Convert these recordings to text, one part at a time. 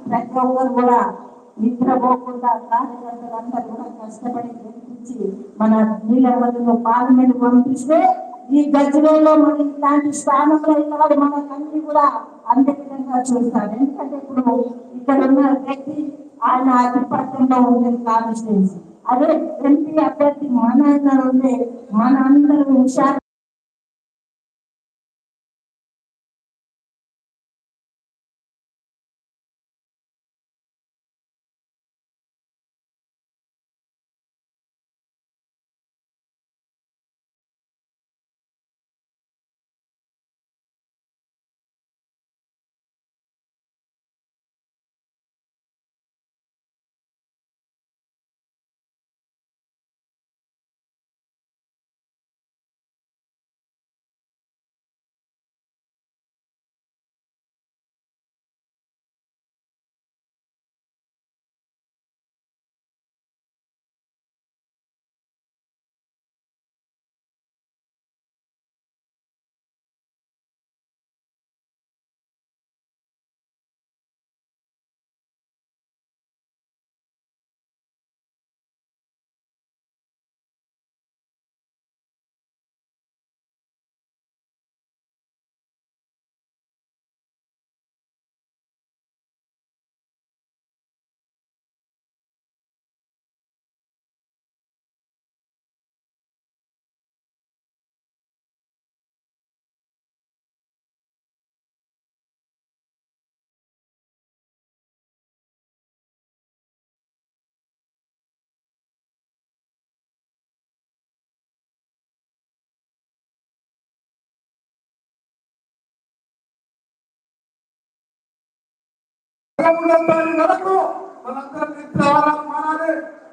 ప్రతి ఒక్కరు కూడా నిద్రపోకుండా కార్యకర్తలందరూ కూడా కష్టపడి గెలిపించి మన నీళ్ళ పార్లమెంట్ పంపిస్తే ఈ గజ్వేల్లో మన ఇలాంటి స్థానంలో ఉన్నవాడు మన తండ్రి కూడా అంతే విధంగా చూస్తారు. ఎందుకంటే ఇప్పుడు ఇక్కడ ఉన్న వ్యక్తి ఆయన అధిపత్యంలో ఉండేది కాన్స్టిట్యూన్సీ, అదే ఎంపీ అభ్యర్థి మన ఉండే మన అందరూ హుషారు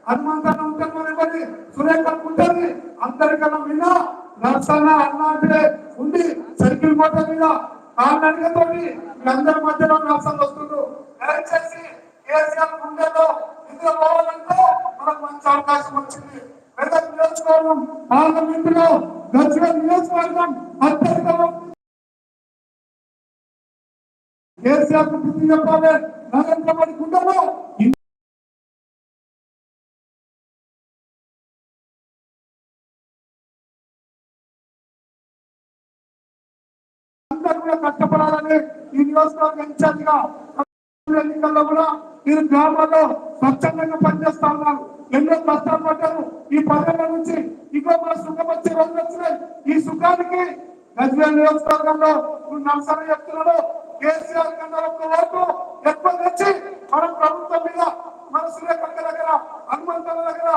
హనుమంతన్న ఉంటుంది, సురేఖ ఉంటుంది, అందరికన్నా మీద నర్సన్న అన్నాంటే ఉండి సైకిల్ మోటార్ మీద కాళ్ళతో అందరి మధ్యలో నర్సన్న వస్తుండ్రు. దయచేసి కేసీఆర్ గుండెలో ఇందులో పోవాలంటే మనకు మంచి అవకాశం వచ్చింది. మెదక్ నియోజకవర్గం పార్లమెంట్ లో గజ్వేల్ నియోజకవర్గం అత్యధిక కేసీఆర్ బుద్ధి చెప్పాలి. నరేంద్ర మోడీ గుండెలో అందరూ కూడా కష్టపడాలని ఈ నియోజకవర్గం ఇన్ఛార్జిగా ఎన్నికల్లో కూడా మీరు గ్రామాల్లో స్వచ్ఛందంగా పనిచేస్తా ఉన్నారు. ఎన్నో కష్టాలు పడ్డారు. ఈ 10 ఏళ్ల నుంచి ఇంకో మన సుఖం వచ్చే రోజులు వచ్చినాయి. ఈ సుఖానికి గజ్వేల్ నియోజకవర్గంలో నర్సరీ చెప్తున్నాడు, కేసీఆర్ కన్నా ఒక్క వరకు ఎక్కువ తెచ్చి మన ప్రభుత్వం మీద మన సురేఖ దగ్గర హనుమంతుల దగ్గర